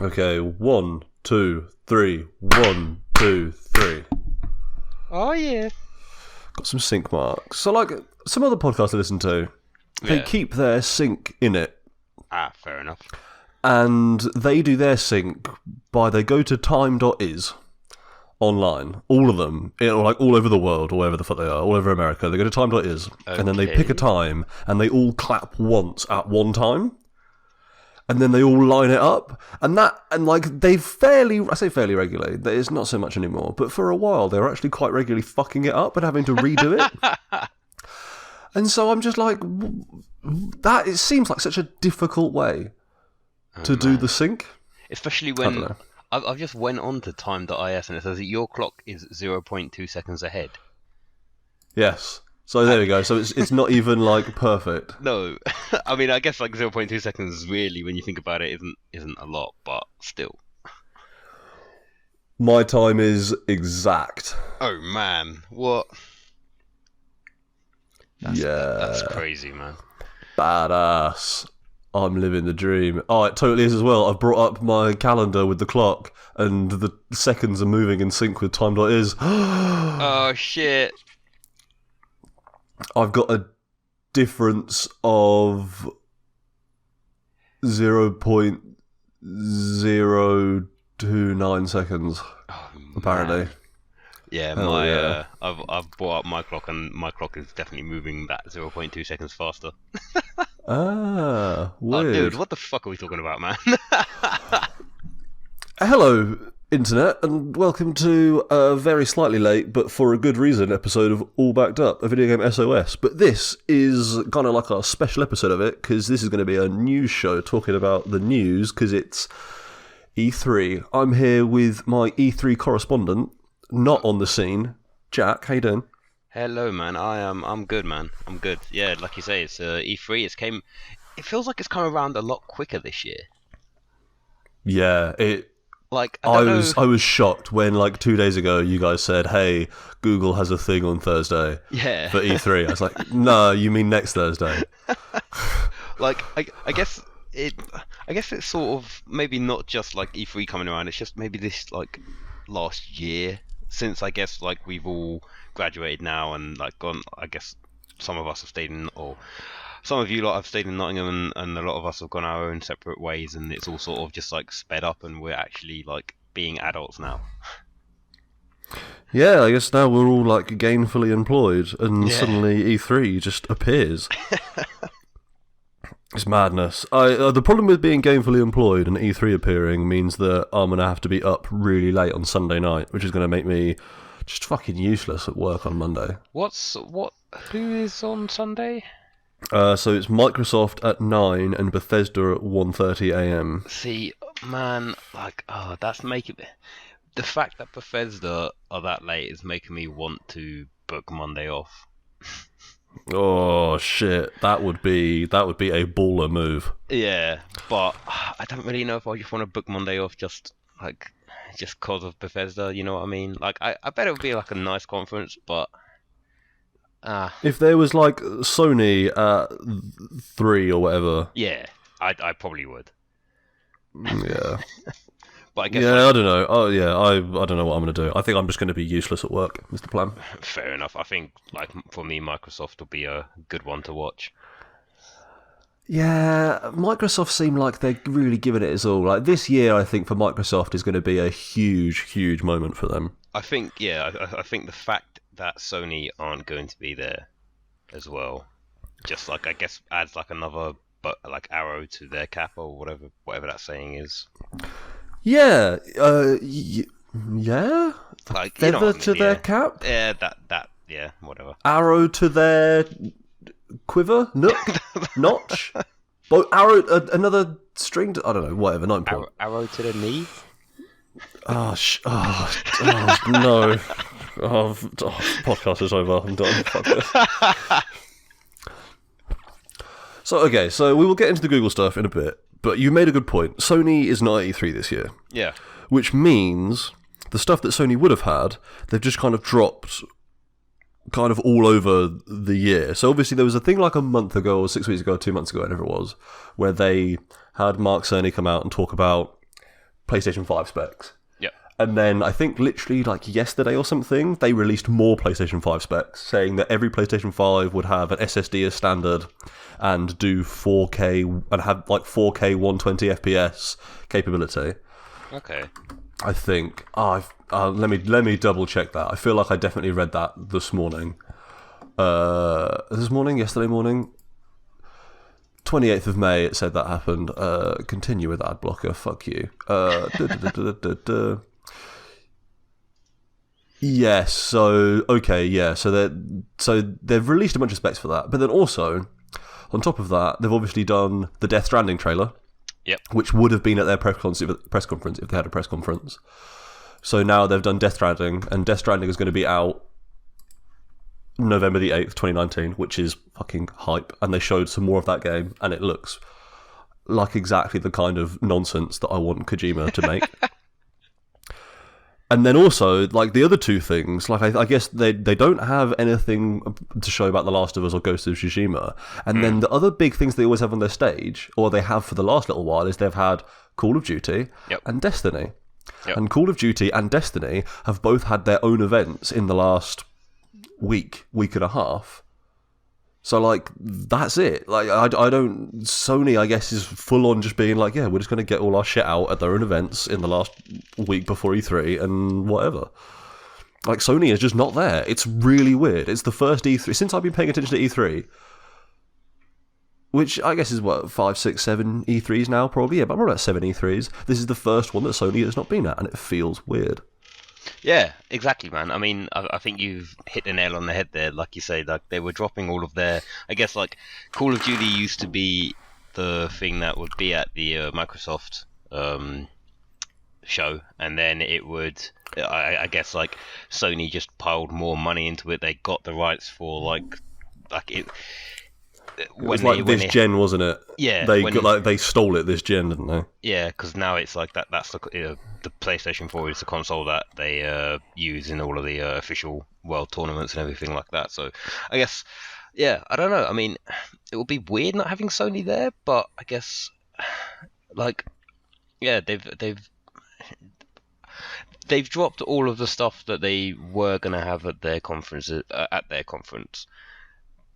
Okay, 1, 2, 3. 1, 2, 3. Oh, yeah. Got some sync marks. So, like, some other podcasts I listen to, they keep their sync in it. Ah, fair enough. And they do their sync by, they go to time.is online. All of them. Like, all over the world, or wherever the fuck they are. All over America. They go to time.is. Okay. And then they pick a time, and they all clap once at one time. And then they all line it up, and they I say fairly regularly, it's not so much anymore, but for a while they were actually quite regularly fucking it up and having to redo it. And so I'm just like, it seems like such a difficult way to do the sync. Especially when I've just went on to time.is and it says that your clock is 0.2 seconds ahead. Yes. So there we go. So it's not even like perfect. No, I mean I guess like 0.2 seconds really, when you think about it, isn't a lot, but still. My time is exact. Oh man, what? That's crazy, man. Badass. I'm living the dream. Oh, it totally is as well. I've brought up my calendar with the clock, and the seconds are moving in sync with time.is. Oh shit. I've got a difference of 0.029 seconds, apparently. Yeah, I've brought up my clock, and my clock is definitely moving that 0.2 seconds faster. Weird. Oh, dude, what the fuck are we talking about, man? Hello, Internet, and welcome to a very slightly late, but for a good reason, episode of All Backed Up, a video game SOS. But this is kind of like a special episode of it, because this is going to be a news show talking about the news, because it's E3. I'm here with my E3 correspondent, not on the scene, Jack. How you doing? Hello, man. I'm good, man. I'm good. Yeah, like you say, it's E3. It feels like it's come around a lot quicker this year. Yeah, I was shocked when, like, 2 days ago, you guys said, hey, Google has a thing on Thursday for E3. I was like, no, you mean next Thursday. I guess it's sort of maybe not just, like, E3 coming around. It's just maybe this, like, last year, since, I guess, like, we've all graduated now and, like, gone, I guess some of us have stayed in, or some of you lot have stayed in Nottingham, and a lot of us have gone our own separate ways, and it's all sort of just like sped up, and we're actually like being adults now. Yeah, I guess now we're all like gainfully employed, and suddenly E3 just appears. It's madness. The problem with being gainfully employed and E3 appearing means that I'm going to have to be up really late on Sunday night, which is going to make me just fucking useless at work on Monday. Who is on Sunday? So it's Microsoft at 9 and Bethesda at 1:30 a.m. See, man, that's making the fact that Bethesda are that late is making me want to book Monday off. Oh shit, that would be a baller move. Yeah, but I don't really know if I just want to book Monday off just cause of Bethesda. You know what I mean? Like, I bet it would be like a nice conference, but. If there was like Sony at 3 or whatever, yeah, I probably would. Yeah, but I guess I don't know. Oh yeah, I don't know what I'm going to do. I think I'm just going to be useless at work. Is the plan? Fair enough. I think like for me, Microsoft will be a good one to watch. Yeah, Microsoft seem like they're really giving it its all. Like this year, I think for Microsoft is going to be a huge moment for them. I think I think the fact that Sony aren't going to be there as well, just like I guess adds like another arrow to their cap, or whatever that saying is. Yeah, yeah. Like feather to their cap. Yeah, that yeah, whatever. Arrow to their quiver, notch. But arrow, another string. I don't know. Whatever. Not important. Arrow to the knee. Oh no. Podcast is over. I'm done. Fuck this. So we will get into the Google stuff in a bit, but you made a good point. Sony is not at E3 this year. Yeah. Which means the stuff that Sony would have had, they've just kind of dropped kind of all over the year. So obviously there was a thing like a month ago or 6 weeks ago or 2 months ago, whatever it was, where they had Mark Cerny come out and talk about PlayStation 5 specs. Yep. And then I think literally like yesterday or something, they released more PlayStation 5 specs, saying that every PlayStation 5 would have an SSD as standard and do 4K and have like 4K 120 FPS capability. Okay. I think. Let me double check that. I feel like I definitely read that this morning. Yesterday morning. 28th of May, it said that happened. Continue with ad blocker. Fuck you. Yes. So okay. Yeah. So they've released a bunch of specs for that, but then also on top of that, they've obviously done the Death Stranding trailer. Yep. Which would have been at their press conference if they had a press conference. So now they've done Death Stranding, and Death Stranding is going to be out November the 8th, 2019, which is fucking hype. And they showed some more of that game, and it looks like exactly the kind of nonsense that I want Kojima to make. And then also, like, the other two things, like, I guess they don't have anything to show about The Last of Us or Ghost of Tsushima. And then the other big things they always have on their stage, or they have for the last little while, is they've had Call of Duty and Destiny. Yep. And Call of Duty and Destiny have both had their own events in the last week and a half. So, like, that's it. Like, I don't... Sony, I guess, is full on just being like, yeah, we're just going to get all our shit out at their own events in the last week before E3 and whatever. Like, Sony is just not there. It's really weird. It's the first E3... Since I've been paying attention to E3, which I guess is, 5, 6, 7 E3s now, probably? Yeah, but probably about 7 E3s. This is the first one that Sony has not been at, and it feels weird. Yeah, exactly, man. I mean, I think you've hit the nail on the head there. Like you say, like they were dropping all of their... I guess, like, Call of Duty used to be the thing that would be at the Microsoft show, and then it would... I guess, like, Sony just piled more money into it. They got the rights for, like it... It was this gen, wasn't it? Yeah. They stole it this gen, didn't they? Yeah, because now it's like that's the PlayStation 4 is the console that they use in all of the official world tournaments and everything like that. So I guess, yeah, I don't know. I mean, it would be weird not having Sony there, but I guess, like, yeah, they've dropped all of the stuff that they were gonna have at their conference.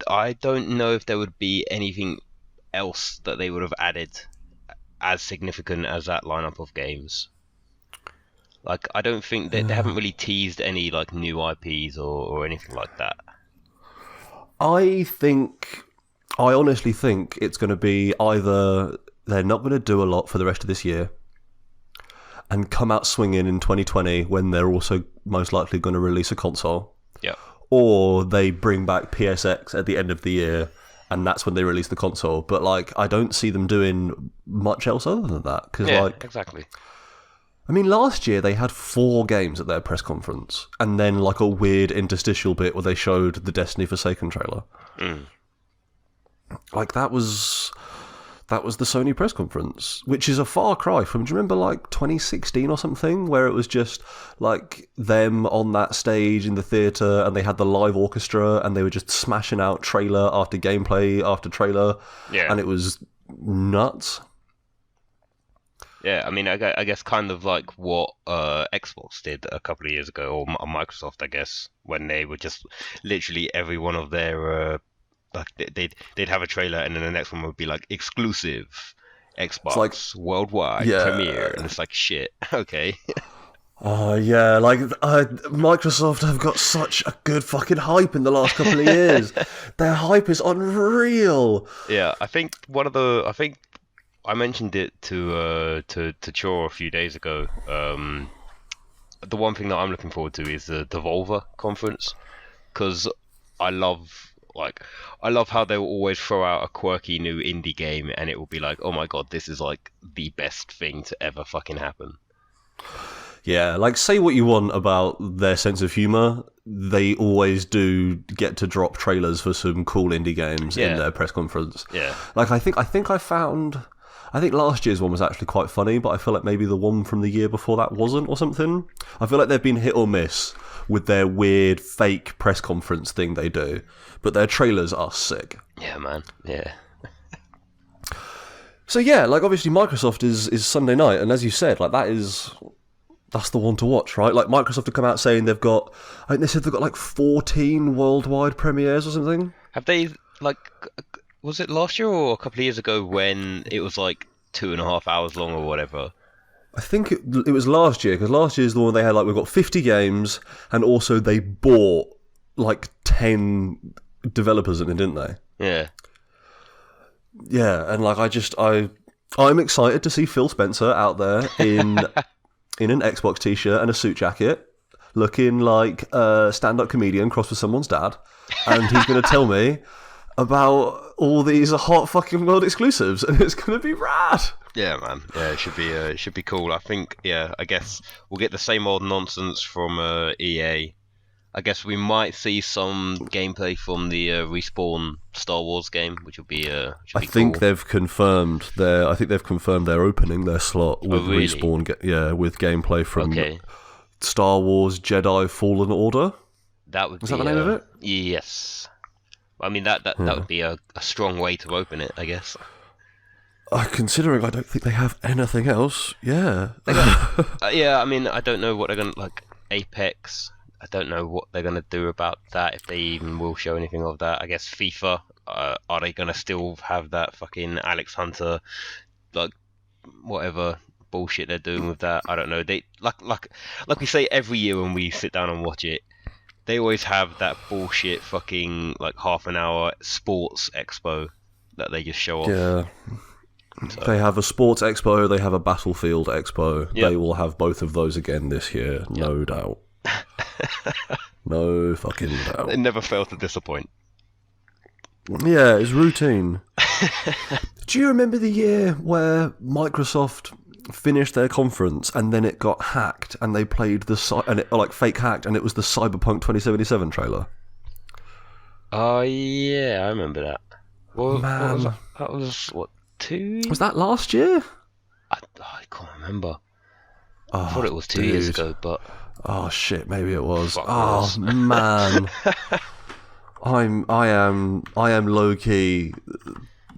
I don't know if there would be anything else that they would have added as significant as that lineup of games. Like, I don't think they haven't really teased any like new IPs or anything like that. I honestly think it's going to be either they're not going to do a lot for the rest of this year and come out swinging in 2020 when they're also most likely going to release a console. Yeah. Or they bring back PSX at the end of the year, and that's when they release the console. But, like, I don't see them doing much else other than that. Cause, exactly. I mean, last year they had 4 games at their press conference, and then, like, a weird interstitial bit where they showed the Destiny Forsaken trailer. Like, that was the Sony press conference, which is a far cry from, do you remember, like, 2016 or something, where it was just, like, them on that stage in the theatre, and they had the live orchestra, and they were just smashing out trailer after gameplay after trailer, and it was nuts. Yeah, I mean, I guess kind of like what Xbox did a couple of years ago, or Microsoft, I guess, when they were just literally every one of their... like they'd have a trailer, and then the next one would be like exclusive Xbox like, worldwide premiere, and it's like shit. Okay. Microsoft have got such a good fucking hype in the last couple of years. Their hype is unreal. Yeah, I think I mentioned it to Chor a few days ago. The one thing that I'm looking forward to is the Devolver conference, because I love how they'll always throw out a quirky new indie game, and it will be like, oh my god, this is like the best thing to ever fucking happen. Yeah, like, say what you want about their sense of humour, they always do get to drop trailers for some cool indie games in their press conference. Yeah. Like, I think last year's one was actually quite funny, but I feel like maybe the one from the year before that wasn't, or something. I feel like they've been hit or miss with their weird fake press conference thing they do, but their trailers are sick. Yeah, man. Yeah. So yeah, like obviously Microsoft is Sunday night, and as you said, like that's the one to watch, right? Like Microsoft have come out saying I think they said they've got like 14 worldwide premieres or something. Have they, like, was it last year or a couple of years ago when it was like 2.5 hours long or whatever? I think it was last year, because last year's the one they had like we've got 50 games, and also they bought like 10 developers in it, didn't they? Yeah. Yeah, and like I'm excited to see Phil Spencer out there in an Xbox t-shirt and a suit jacket, looking like a stand-up comedian crossed with someone's dad, and he's going to tell me about all these hot fucking world exclusives, and it's going to be rad. Yeah, man. Yeah, it should be cool. I think, yeah, I guess we'll get the same old nonsense from EA. I guess we might see some gameplay from the Respawn Star Wars game, which will be I think cool. they've confirmed they're opening their slot with really? Respawn. With gameplay from Okay. Star Wars Jedi Fallen Order. That would Is be that the name of it? Yes. I mean that would be a strong way to open it, I guess. Considering I don't think they have anything else, yeah. Yeah, I mean I don't know what they're gonna like Apex. I don't know what they're gonna do about that, if they even will show anything of that. I guess FIFA. Are they gonna still have that fucking Alex Hunter, like whatever bullshit they're doing with that? I don't know. They like we say every year when we sit down and watch it. They always have that bullshit fucking like half an hour sports expo that they just show off. Yeah. So. They have a sports expo, they have a battlefield expo. Yep. They will have both of those again this year, no doubt. No fucking doubt. They never fail to disappoint. Yeah, it's routine. Do you remember the year where Microsoft finished their conference and then it got hacked and they played fake hacked, and it was the Cyberpunk 2077 trailer? Oh yeah, I remember that. Well, man, what was that? That was what, 2? Was that last year? I can't remember. I thought it was 2 years ago, but oh shit, maybe it was. Fuck man, I am low key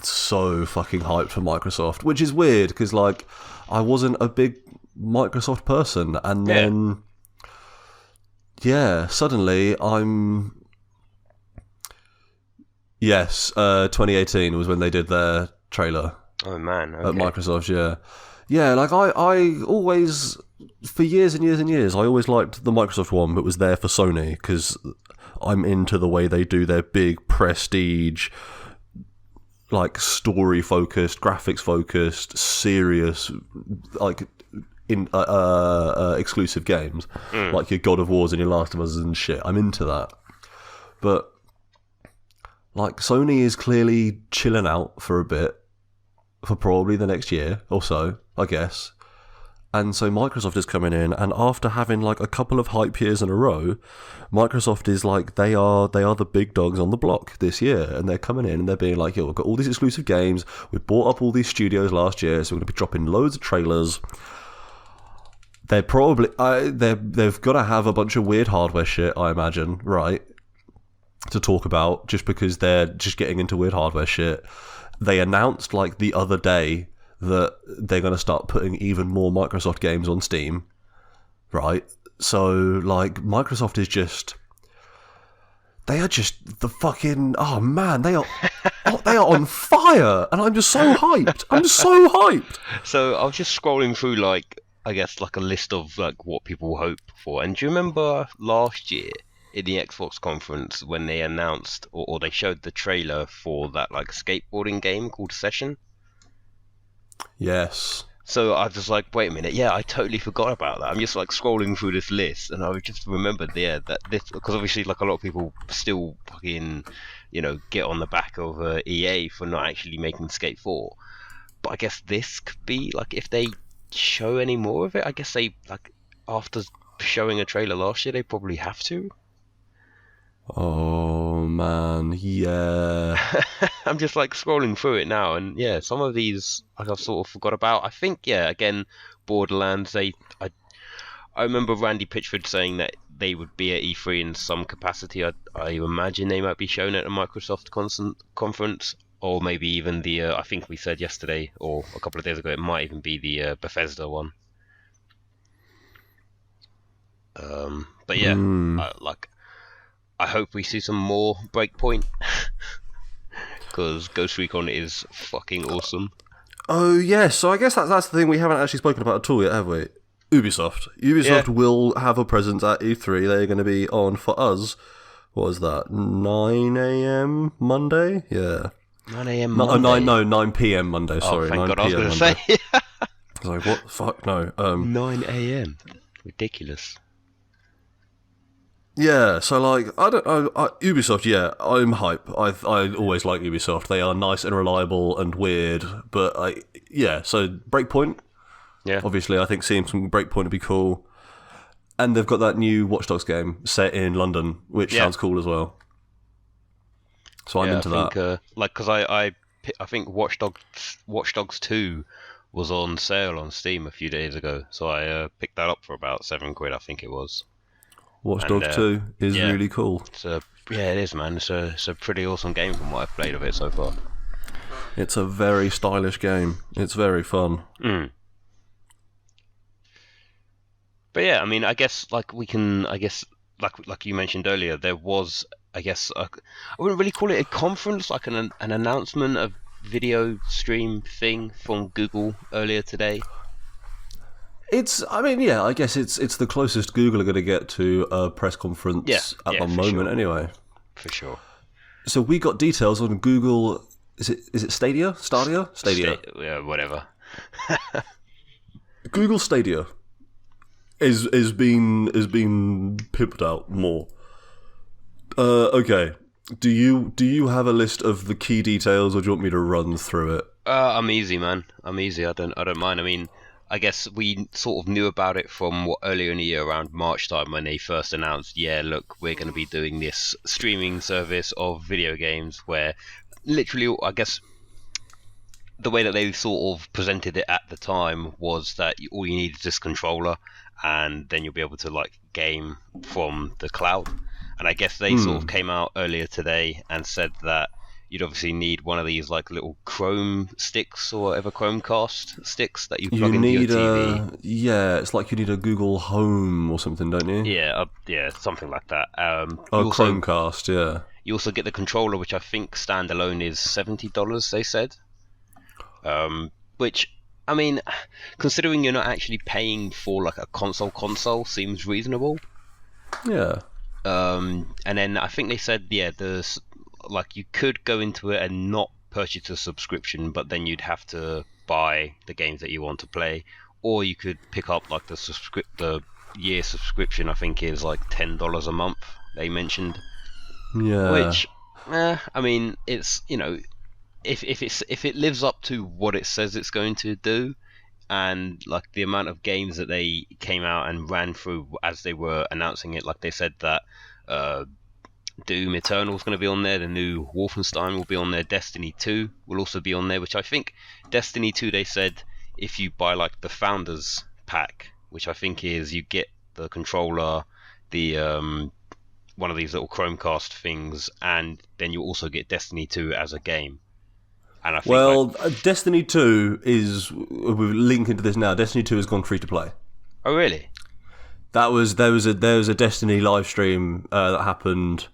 so fucking hyped for Microsoft, which is weird because like I wasn't a big Microsoft person, and then suddenly I'm. Yes, 2018 was when they did their trailer. Oh man, okay. At Microsoft, yeah. Like I always, for years and years and years, I always liked the Microsoft one, but was there for Sony because I'm into the way they do their big prestige, like story focused, graphics focused, serious, like in exclusive games, like your God of Wars and your Last of Us and shit. I'm into that, but. Like, Sony is clearly chilling out for a bit, for probably the next year or so, I guess. And so Microsoft is coming in, and after having like a couple of hype years in a row, Microsoft is like, they are the big dogs on the block this year, and they're coming in and they're being like, yo, we've got all these exclusive games, we bought up all these studios last year, so we're going to be dropping loads of trailers. They're probably, they've got to have a bunch of weird hardware shit, I imagine, right? To talk about, just because they're just getting into weird hardware shit. They announced like the other day that they're going to start putting even more Microsoft games on Steam, right? So like Microsoft is just, they are just the fucking, oh man, they are on fire, and I'm just so hyped. I'm so hyped. So I was just scrolling through like, I guess like a list of like what people hope for, and do you remember last year in the Xbox conference when they announced or they showed the trailer for that like skateboarding game called Session? Yes. So I was just like, wait a minute, yeah, I totally forgot about that. I'm just like scrolling through this list, and I just remembered that this, because obviously like a lot of people still fucking, get on the back of EA for not actually making Skate 4. But I guess this could be like, if they show any more of it, I guess they like after showing a trailer last year, they probably have to. Oh man, yeah. I'm just like scrolling through it now, and yeah, some of these like I've sort of forgot about. I think again, Borderlands. I remember Randy Pitchford saying that they would be at E3 in some capacity. I imagine they might be shown at a Microsoft conference. or maybe even the I think we said yesterday or a couple of days ago it might even be the Bethesda one. But yeah, I hope we see some more Breakpoint because Ghost Recon is fucking awesome. Oh yeah, so I guess that's the thing we haven't actually spoken about at all yet, have we? Ubisoft will have a presence at E3. They're going to be on for us. What was that? 9 a.m. Monday? Yeah. 9 a.m. Monday? 9 p.m. Monday, sorry. Oh, thank 9 God, I was p.m. going to say. I was like, what the fuck? No. 9 a.m. Ridiculous. Yeah, so like, Ubisoft, yeah, I'm hype. I always like Ubisoft. They are nice and reliable and weird, but so Breakpoint. Yeah. Obviously, I think seeing some Breakpoint would be cool. And they've got that new Watch Dogs game set in London, which sounds cool as well. So I'm into that. Because I think Watch Dogs 2 was on sale on Steam a few days ago, so I picked that up for about £7, I think it was. Watch Dogs 2 is really cool. It is, man. It's a pretty awesome game from what I've played of it so far. It's a very stylish game. It's very fun. But yeah, I mean, I guess like you mentioned earlier, there was, I guess, I wouldn't really call it a conference, like an announcement, a video stream thing from Google earlier today. I guess it's the closest Google are going to get to a press conference at the moment, anyway. For sure. So we got details on Google. Is it Stadia? Stadia? Yeah, whatever. Google Stadia is being pimped out more. Okay. Do you have a list of the key details, or do you want me to run through it? I'm easy, man. I'm easy. I don't mind. I mean, I guess we sort of knew about it from earlier in the year, around March time, when they first announced, look, we're going to be doing this streaming service of video games where literally, I guess, the way that they sort of presented it at the time was that all you need is this controller, and then you'll be able to like game from the cloud. And I guess they sort of came out earlier today and said that you'd obviously need one of these like little Chrome sticks or whatever, Chromecast sticks that you plug into your TV. It's like you need a Google Home or something, don't you? Yeah, something like that. Chromecast, yeah. You also get the controller, which I think standalone is $70, they said. Which, I mean, considering you're not actually paying for like a console seems reasonable. Yeah. And then I think they said, there's like you could go into it and not purchase a subscription, but then you'd have to buy the games that you want to play, or you could pick up like the year subscription. I think is like $10 a month. They mentioned. Yeah. Which, I mean, it's if it lives up to what it says it's going to do, and like the amount of games that they came out and ran through as they were announcing it, like they said that Doom Eternal is going to be on there, the new Wolfenstein will be on there, Destiny 2 will also be on there, which I think Destiny 2, they said if you buy like the Founders Pack, which I think is you get the controller, the one of these little Chromecast things, and then you also get Destiny 2 as a game. And I think Destiny 2 is, we're linking to this now, Destiny 2 has gone free to play. Oh really? There was a Destiny live stream that happened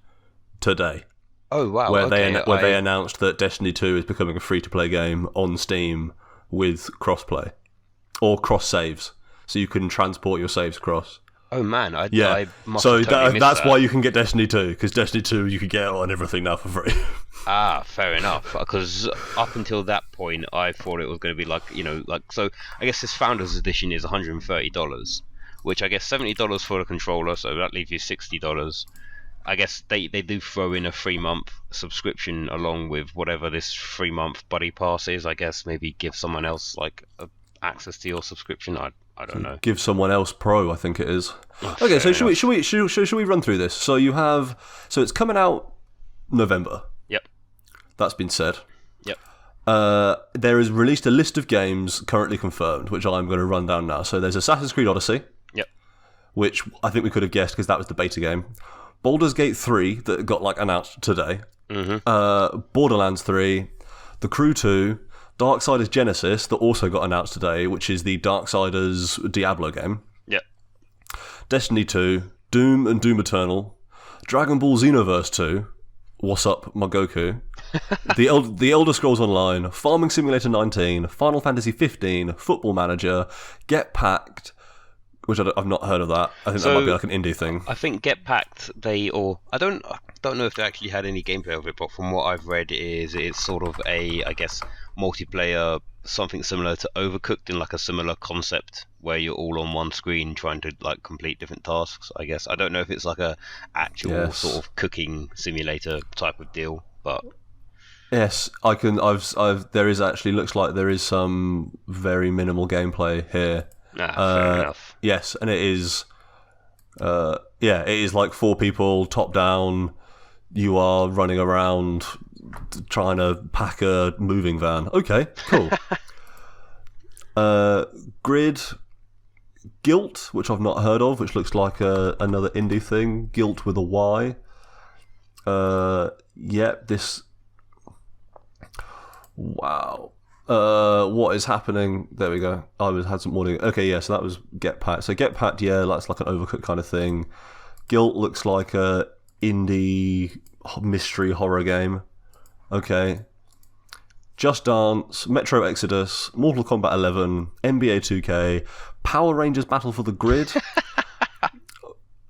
today. Oh wow! Where they announced that Destiny 2 is becoming a free to play game on Steam with crossplay or cross saves, so you can transport your saves across. Oh man, I must so have totally that's that. why you can get Destiny 2, because Destiny 2 you can get on everything now for free. Fair enough. Because up until that point, I thought it was going to be like so. I guess this Founders Edition is $130, which I guess $70 for the controller, so that leaves you $60. I guess they do throw in a 3-month subscription along with whatever this 3-month buddy pass is. I guess maybe give someone else like access to your subscription. I don't know. Give someone else Pro, I think it is. Okay, so should we run through this? So it's coming out November. Yep. That's been said. Yep. There is released a list of games currently confirmed, which I'm going to run down now. So there's Assassin's Creed Odyssey. Yep. Which I think we could have guessed because that was the beta game. Baldur's Gate 3 that got like announced today. Mm-hmm. Borderlands 3. The Crew 2, Darksiders Genesis, that also got announced today, which is the Darksiders Diablo game. Yep. Destiny 2, Doom and Doom Eternal, Dragon Ball Xenoverse 2, what's up, my Goku, the Elder Scrolls Online, Farming Simulator 19, Final Fantasy 15, Football Manager, Get Packed, which I've not heard of that. I think that might be like an indie thing. I think Get Packed, I don't know if they actually had any gameplay of it, but from what I've read it's sort of a, I guess, multiplayer, something similar to Overcooked in like a similar concept where you're all on one screen trying to like complete different tasks, I guess. I don't know if it's like a actual sort of cooking simulator type of deal, but yes, I can. There is actually looks like there is some very minimal gameplay here. Fair enough. Yes, and it is. It is like 4 people, top down. You are running around trying to pack a moving van. Okay, cool. Grid, Guilt, which I've not heard of, which looks like another indie thing. Guilt with a Y. This. Wow. What is happening? There we go. Had some morning. Okay, yeah, so that was Get Packed. So Get Packed, yeah, that's like an Overcooked kind of thing. Guilt looks like a indie mystery horror game. Okay. Just Dance, Metro Exodus, Mortal Kombat 11, NBA 2K, Power Rangers Battle for the Grid,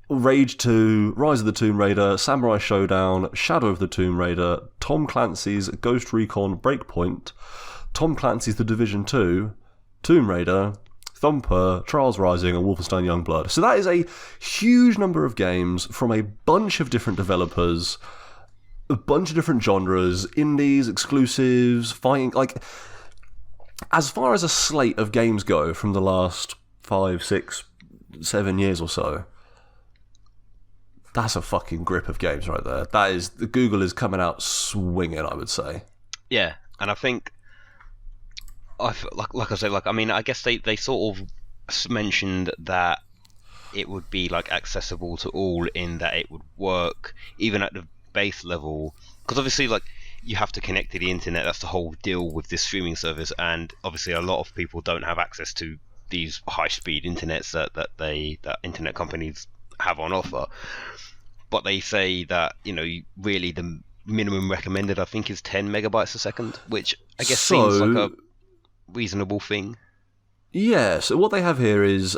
Rage 2, Rise of the Tomb Raider, Samurai Showdown, Shadow of the Tomb Raider, Tom Clancy's Ghost Recon Breakpoint, Tom Clancy's The Division 2, Tomb Raider, Thumper, Trials Rising, and Wolfenstein Youngblood. So that is a huge number of games from a bunch of different developers, a bunch of different genres, indies, exclusives, fighting. Like, as far as a slate of games go from the last 5, 6, 7 years or so, that's a fucking grip of games right there. That is, Google is coming out swinging, I would say. Yeah, and I think, like I said, I mean, I guess they sort of mentioned that it would be like accessible to all, in that it would work even at the base level, because obviously like you have to connect to the internet. That's the whole deal with this streaming service, and obviously a lot of people don't have access to these high-speed internets that internet companies have on offer. But they say that, you know, really the minimum recommended, I think, is 10 megabytes a second, which I guess seems like a reasonable thing. Yeah, so what they have here is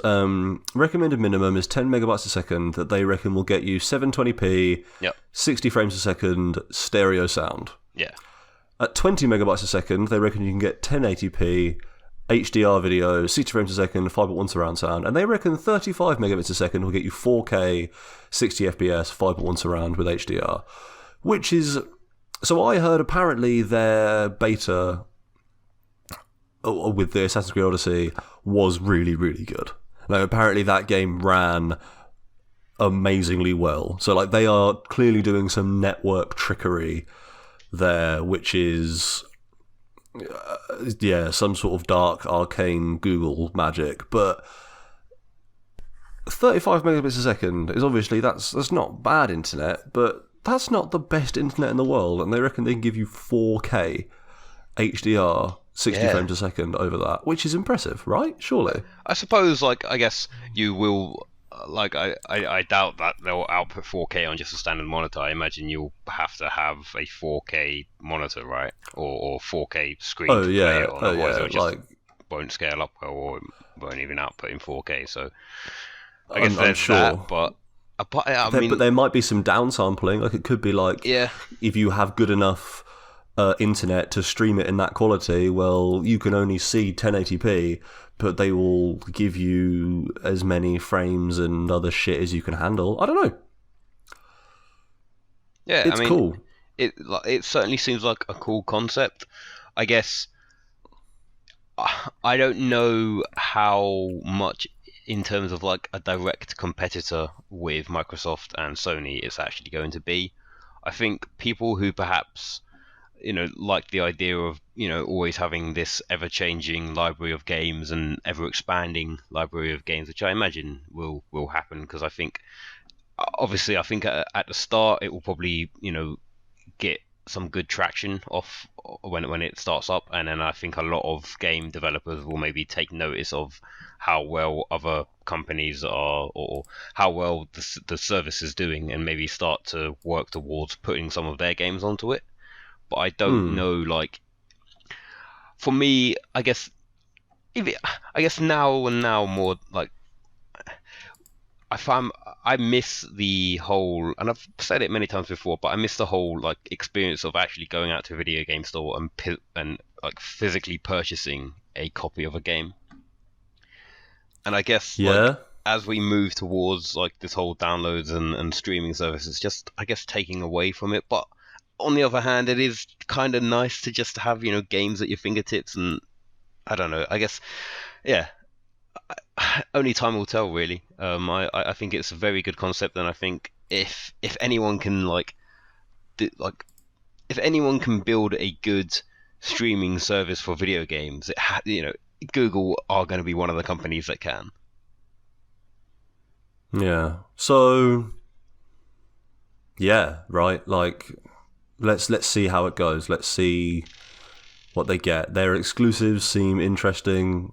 recommended minimum is 10 megabytes a second that they reckon will get you 720p, 60 frames a second, stereo sound. Yeah. At 20 megabytes a second, they reckon you can get 1080p, HDR video, 60 frames a second, 5.1 surround sound, and they reckon 35 megabits a second will get you 4K, 60 FPS, 5.1 surround with HDR, which is... So I heard apparently their beta with the Assassin's Creed Odyssey was really, really good. Like, apparently that game ran amazingly well. So like they are clearly doing some network trickery there, which is some sort of dark arcane Google magic. But 35 megabits a second is obviously that's not bad internet, but that's not the best internet in the world, and they reckon they can give you 4K HDR 60 frames a second over that, which is impressive, right? Surely. I suppose, like, I guess you will, like, I doubt that they'll output 4K on just a standard monitor. I imagine you'll have to have a 4K monitor, right? Or 4K screen to play it on. Otherwise it just won't scale up well, or won't even output in 4K. So I guess there's sure. That, but but there might be some downsampling. Like, it could be like, if you have good enough internet to stream it in that quality, well, you can only see 1080p, but they will give you as many frames and other shit as you can handle. I don't know. Yeah, it's cool. It certainly seems like a cool concept. I guess I don't know how much, in terms of like a direct competitor with Microsoft and Sony, it's actually going to be. I think people who perhaps, you know, like the idea of, you know, always having this ever-changing library of games and ever-expanding library of games, which I imagine will happen, because I think, obviously, I think at the start it will probably, you know, get some good traction off when it starts up, and then I think a lot of game developers will maybe take notice of how well other companies are, or how well the service is doing, and maybe start to work towards putting some of their games onto it. But I don't know, like, for me, I guess I guess now more like I miss the whole, and I've said it many times before, but I miss the whole like experience of actually going out to a video game store and like physically purchasing a copy of a game. And I guess like as we move towards like this whole downloads and streaming services, just I guess taking away from it. But on the other hand, it is kind of nice to just have, you know, games at your fingertips, and I don't know. I guess, yeah. Only time will tell, really. I think it's a very good concept, and I think if anyone can if anyone can build a good streaming service for video games, you know, Google are going to be one of the companies that can. Yeah. So, yeah, right. Like, let's see how it goes. Let's see what they get. Their exclusives seem interesting.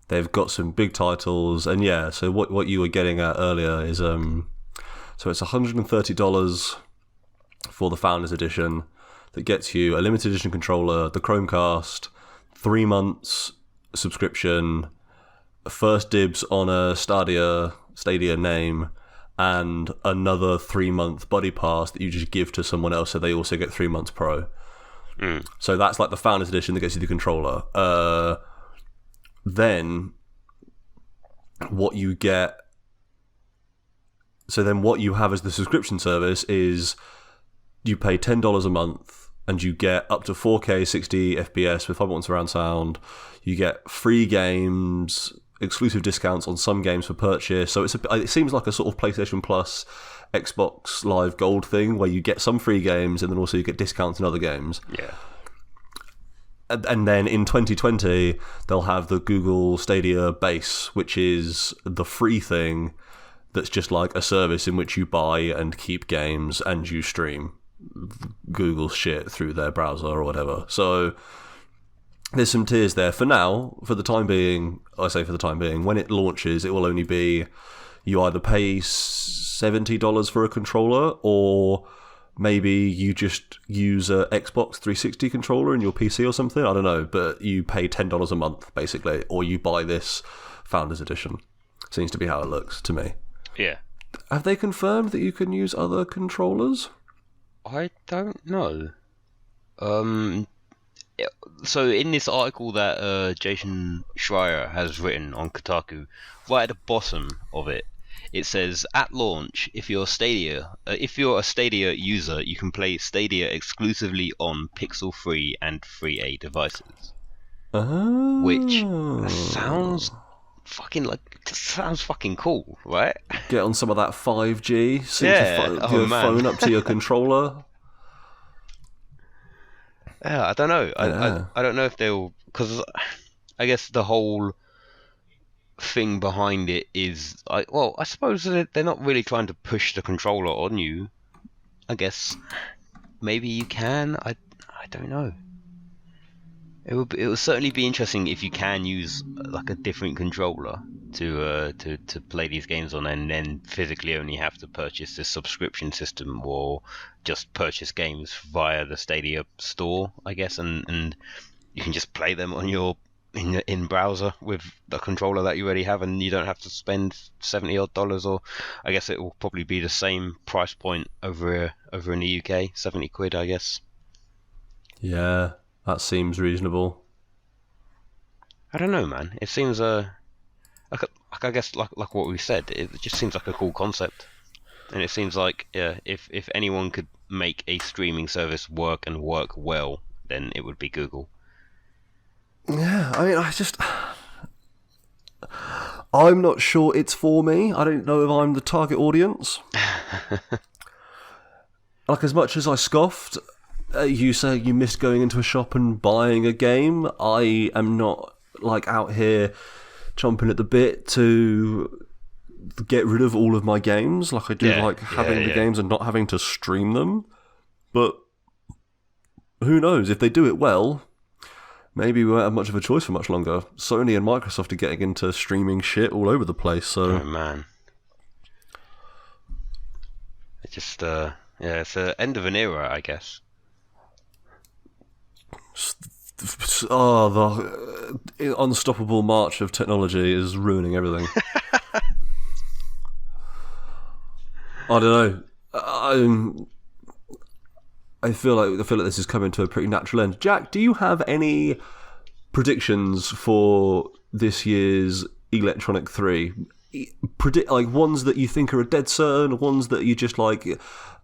They've got some big titles, and yeah. So what you were getting at earlier is so it's $130 for the Founders Edition that gets you a limited edition controller, the Chromecast, 3 months subscription, first dibs on a Stadia name, and another 3-month buddy pass that you just give to someone else, so they also get 3 months pro. So that's like the Founders Edition that gets you the controller. Then what you get, so then what you have as the subscription service is you pay $10 a month and you get up to 4K 60 FPS with 5.1 surround sound. You get free games, exclusive discounts on some games for purchase. So it seems like a sort of PlayStation Plus, Xbox Live Gold thing where you get some free games and then also you get discounts on other games. Yeah. And then in 2020, they'll have the Google Stadia base, which is the free thing that's just like a service in which you buy and keep games and you stream Google shit through their browser or whatever. So there's some tiers there. For now, for the time being, I say for the time being, when it launches, it will only be you either pay $70 for a controller or maybe you just use a Xbox 360 controller in your PC or something. I don't know, but you pay $10 a month, basically, or you buy this Founders Edition. Seems to be how it looks to me. Yeah. Have they confirmed that you can use other controllers? I don't know. So in this article that Jason Schreier has written on Kotaku, right at the bottom of it, it says, at launch, if you're a Stadia user, you can play Stadia exclusively on Pixel-free and 3A devices. Which sounds fucking cool, right? Get on some of that 5G, sync your phone up to your controller. Yeah, I don't know. I don't know if they'll, because I guess the whole thing behind it is, I suppose they're not really trying to push the controller on you. I guess maybe you can. I don't know. It would certainly be interesting if you can use like a different controller to play these games on, and then physically only have to purchase this subscription system or just purchase games via the Stadia store, I guess, and you can just play them on your in browser with the controller that you already have, and you don't have to spend $70 or I guess it will probably be the same price point over in the UK, 70 quid, I guess. Yeah, that seems reasonable. I don't know, man. It seems like I guess like what we said, it just seems like a cool concept, and it seems like if anyone could make a streaming service work and work well, then it would be Google. Yeah, I mean, I'm not sure it's for me. I don't know if I'm the target audience. Like, as much as I scoffed, you say you missed going into a shop and buying a game. I am not, like, out here chomping at the bit to get rid of all of my games. Like, I do like having the games and not having to stream them. But who knows? If they do it well, maybe we won't have much of a choice for much longer. Sony and Microsoft are getting into streaming shit all over the place. So, oh man, it just it's the end of an era, I guess. Oh, the unstoppable march of technology is ruining everything. I don't know. I feel like this is coming to a pretty natural end. Jack, do you have any predictions for this year's Electronic 3? Like ones that you think are a dead certain, ones that you just like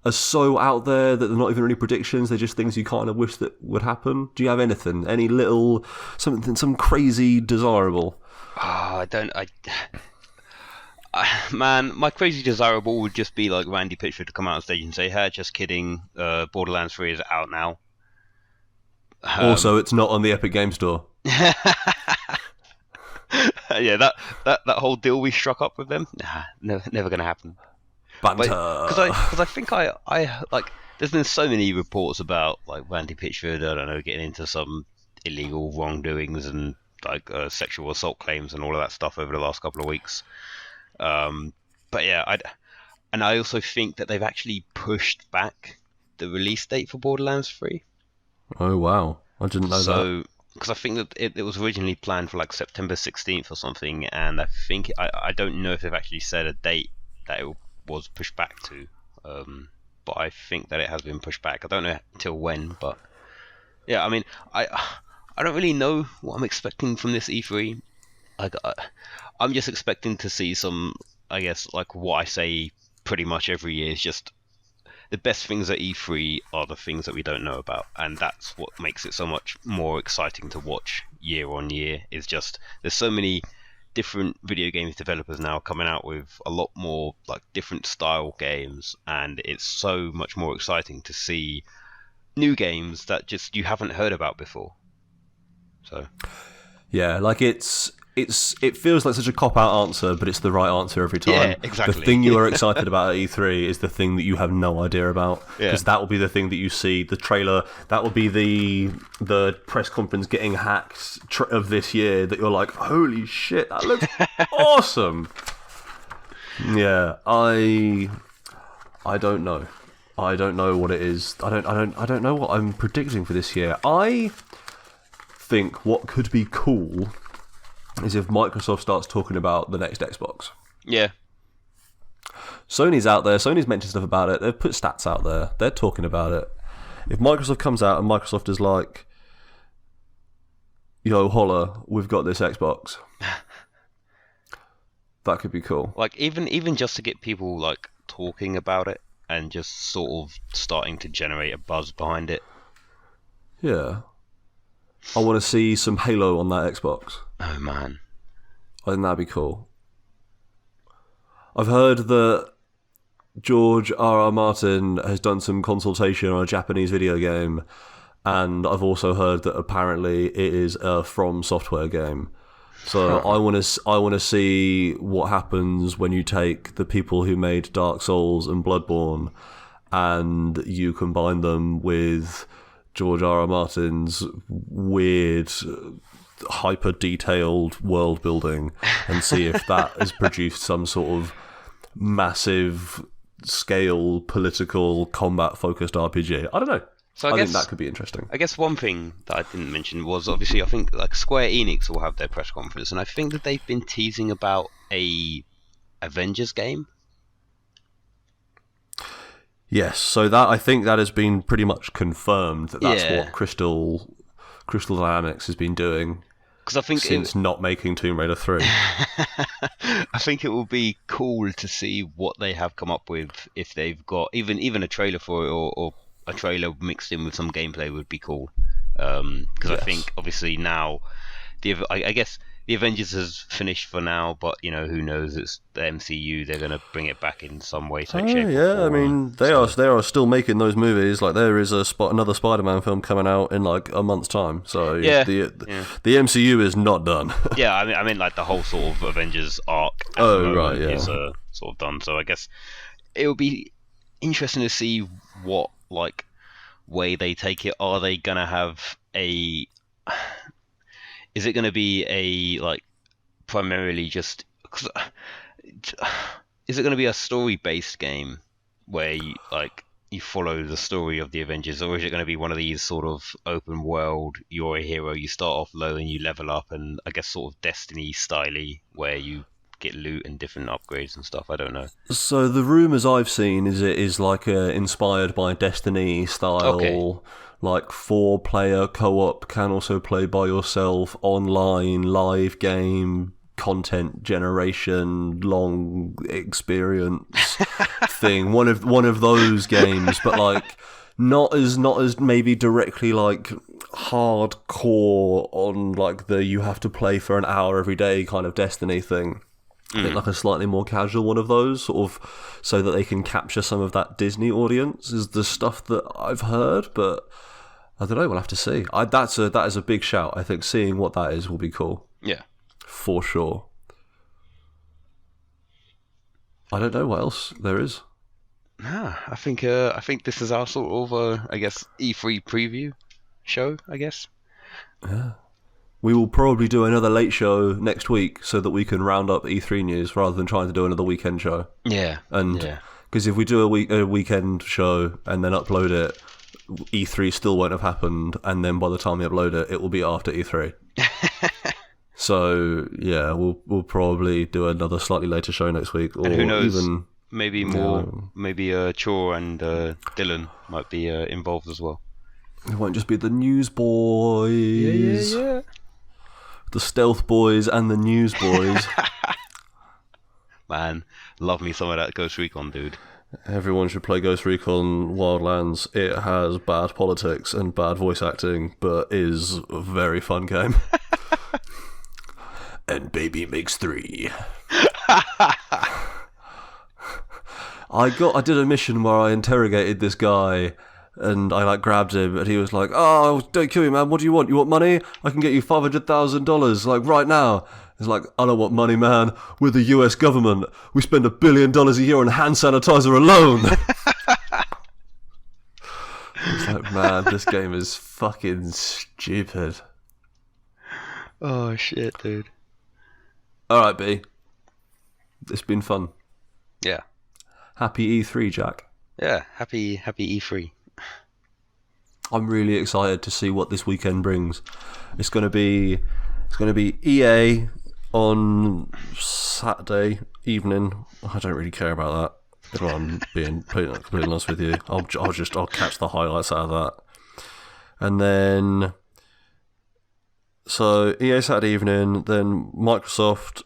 are so out there that they're not even really predictions, they're just things you kind of wish that would happen? Do you have anything? Any little something, some crazy desirable? Man, my crazy desirable would just be like Randy Pitchford to come out on stage and say, "Hey, just kidding. Borderlands 3 is out now." Also, it's not on the Epic Game Store. Yeah, that whole deal we struck up with them, never gonna happen. Banter. Because I think I like. There's been so many reports about like Randy Pitchford, I don't know, getting into some illegal wrongdoings and like sexual assault claims and all of that stuff over the last couple of weeks. But yeah, I also think that they've actually pushed back the release date for Borderlands 3. Oh wow, I didn't know that. Because I think that it was originally planned for like September 16th or something, and I think I don't know if they've actually set a date that it was pushed back to, but I think that it has been pushed back. I don't know until when, but yeah, I mean, I don't really know what I'm expecting from this E3. I'm just expecting to see some, I guess, like what I say pretty much every year is just the best things at E3 are the things that we don't know about, and that's what makes it so much more exciting to watch year on year. Is just there's so many different video games developers now coming out with a lot more like different style games, and it's so much more exciting to see new games that just you haven't heard about before. So yeah, like it feels like such a cop-out answer, but it's the right answer every time. Yeah, exactly. The thing you are excited about at E3 is the thing that you have no idea about, because that will be the thing that you see, the trailer, that will be the press conference getting hacked of this year that you're like, holy shit, that looks awesome. Yeah, I don't know. I don't know what it is. I don't know what I'm predicting for this year. I think what could be cool is if Microsoft starts talking about the next Xbox. Yeah. Sony's out there. Sony's mentioned stuff about it. They've put stats out there. They're talking about it. If Microsoft comes out and Microsoft is like, yo, holla, we've got this Xbox. That could be cool. Like even just to get people like talking about it and just sort of starting to generate a buzz behind it. Yeah. I want to see some Halo on that Xbox. Oh man, I think that'd be cool. I've heard that George R.R. Martin has done some consultation on a Japanese video game, and I've also heard that apparently it is a From Software game. So I want to see what happens when you take the people who made Dark Souls and Bloodborne, and you combine them with George R.R. Martin's weird, hyper-detailed world building, and see if that has produced some sort of massive scale political combat-focused RPG. I don't know. So I think that could be interesting. I guess one thing that I didn't mention was obviously I think like Square Enix will have their press conference, and I think that they've been teasing about a Avengers game. Yes, so that I think that has been pretty much confirmed that that's Yeah. what Crystal Dynamics has been doing. Because I think since not making Tomb Raider 3. I think it will be cool to see what they have come up with if they've got even a trailer for it or a trailer mixed in with some gameplay would be cool. Because I think obviously now I guess the Avengers has finished for now, but you know who knows? It's the MCU. They're going to bring it back in some way, shape, or form. I mean they are still making those movies. Like there is another Spider-Man film coming out in like a month's time. So the MCU is not done. Yeah, I mean like the whole sort of Avengers arc. Is sort of done. So I guess it will be interesting to see what like way they take it. Are they gonna have a? Is it gonna be a like primarily just? 'Cause, is it gonna be a story-based game where you follow the story of the Avengers, or is it going to be one of these sort of open world, you're a hero, you start off low and you level up, and I guess sort of Destiny styley where you get loot and different upgrades and stuff? I don't know. So the rumours I've seen is it is like inspired by Destiny style, like 4-player co-op, can also play by yourself, online, live game, content generation, long experience thing. One of those games, but like not as maybe directly like hardcore on like the you have to play for an hour every day kind of Destiny thing. I think like a slightly more casual one of those, sort of, so that they can capture some of that Disney audience is the stuff that I've heard, but I don't know, we'll have to see. That is a big shout. I think seeing what that is will be cool. Yeah. For sure. I don't know what else there is. I think this is our sort of I guess E3 preview show, I guess. Yeah. We will probably do another late show next week so that we can round up E3 news rather than trying to do another weekend show. Yeah. And because if we do a weekend show and then upload it, E3 still won't have happened, and then by the time we upload it, it will be after E3. So yeah, we'll probably do another slightly later show next week, or and who knows, even maybe more. Maybe Chor and Dylan might be involved as well. It won't just be the news boys. Yeah. The stealth boys and the news boys. Man, love me some of that Ghost Recon, dude. Everyone should play Ghost Recon Wildlands. It has bad politics and bad voice acting, but is a very fun game. And baby makes 3. I did a mission where I interrogated this guy, and I like grabbed him, and he was like, "Oh, don't kill me, man. What do you want? You want money? I can get you $500,000 like right now." It's like, "I don't want money, man. We're the US government. We spend $1 billion a year on hand sanitizer alone." It's like, man, this game is fucking stupid. Oh shit, dude. All right, B. It's been fun. Yeah. Happy E3, Jack. Yeah, happy E3. I'm really excited to see what this weekend brings. It's going to be EA on Saturday evening. I don't really care about that, if I'm being completely honest with you. I'll catch the highlights out of that. And then so EA Saturday evening, then Microsoft,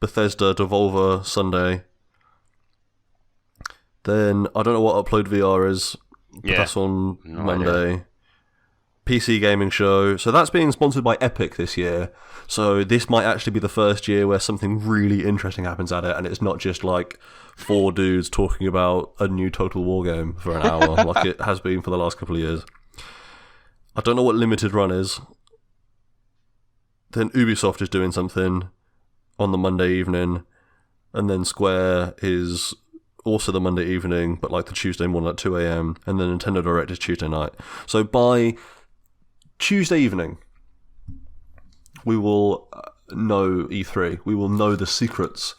Bethesda, Devolver Sunday. Then I don't know what Upload VR is, but that's on Monday. Idea. PC gaming show. So that's being sponsored by Epic this year. So this might actually be the first year where something really interesting happens at it, and it's not just like 4 dudes talking about a new Total War game for an hour like it has been for the last couple of years. I don't know what Limited Run is. Then Ubisoft is doing something on the Monday evening, and then Square is also the Monday evening, but like the Tuesday morning at 2 a.m, and then Nintendo Direct is Tuesday night. So by Tuesday evening, we will know E3. We will know the secrets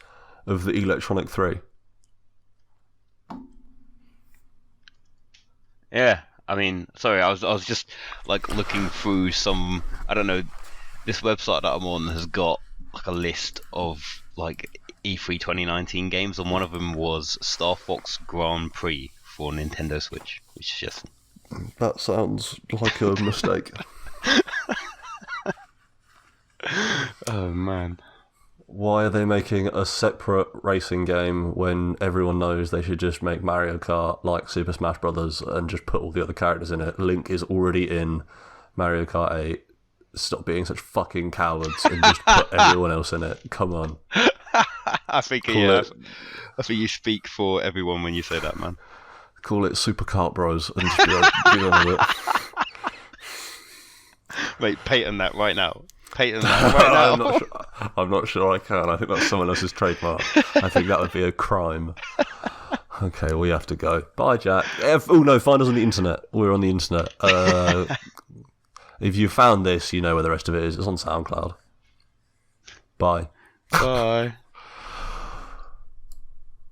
of the Electronic 3. Yeah, I mean, sorry, I was just like looking through some, I don't know, this website that I'm on has got like a list of like E3 2019 games, and one of them was Star Fox Grand Prix for Nintendo Switch, which is just... That sounds like a mistake. Oh man. Why are they making a separate racing game when everyone knows they should just make Mario Kart like Super Smash Brothers and just put all the other characters in it? Link is already in Mario Kart 8. Stop being such fucking cowards and just put everyone else in it. Come on. I think you speak for everyone when you say that, man. Call it Super Kart Bros and just be on with it. Mate, patent that right now. Patent that right now. I'm not sure I can. I think that's someone else's trademark. I think that would be a crime. Okay, we have to go. Bye, Jack. Oh no, find us on the internet. We're on the internet. If you found this, you know where the rest of it is. It's on SoundCloud. Bye. Bye.